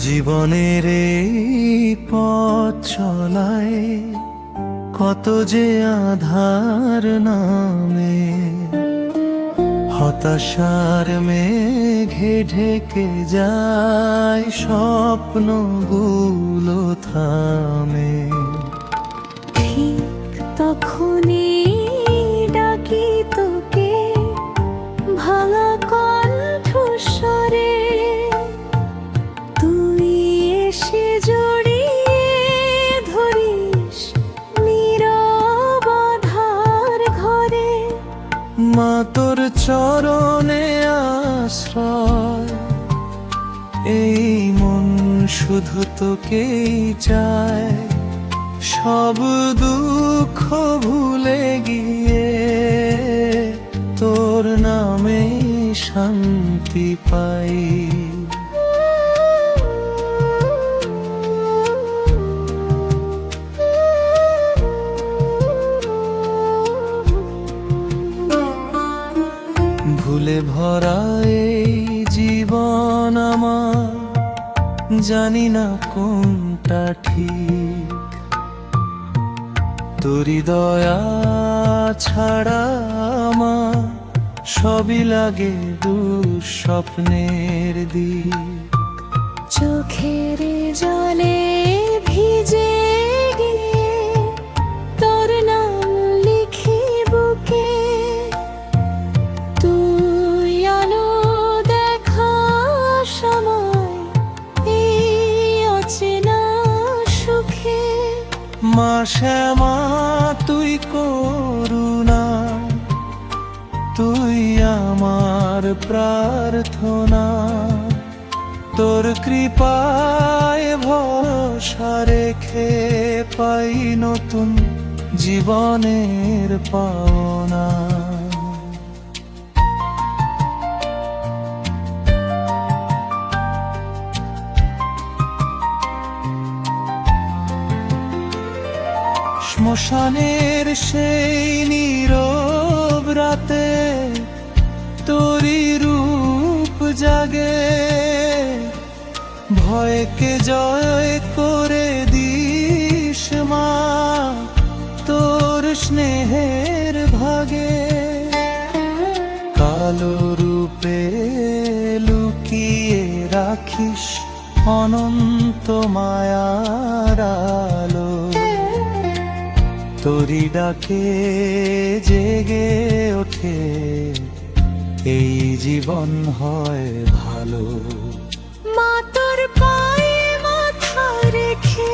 জীবনের এই পথ চলায় কত যে আধার নামে, হতাশার মেঘে ঢেকে যায় স্বপ্নগুলো থামে। ঠিক তখনই ডাকি তোকে ভাঙা কণ্ঠস্বরে, তুই এসে জড়িয়ে ধরিস নীরব আধার ঘরে। মা তোর চরণে আশ্রয়, এই মন শুধু তোকেই চায়। সব দুঃখ ভুলে গিয়ে তোর নামে শান্তি পাই। ভুলে ভরা এই জীবন আমার, জানি না কোনটা ঠিক। তোরি দয়া ছাড়া আমার সবই লাগে দুঃস্বপ্নের দিক। চোখের জলে ভিজে গিয়ে তোর নাম লিখি বুকে, তুই আলো দেখা সময় এই অচেনা সুখে। মা শ্যামা তুই করুণা, তুই আমার প্রার্থনা। তোর কৃপায় ভরসা রেখে পাই নতুন জীবনের পাওনা। শ্মশানের সেই নীরব রাতে তোরি রূপ জাগে, ভয়কে জয় করে দিস মা তোর স্নেহের ভাগে। কালো রূপে লুকিয়ে রাখিস অনন্ত মায়ার আলো, তোরি ডাকে জেগে ওঠে এই জীবন হয় ভালো। মা তোর পায়ে মাথা রেখে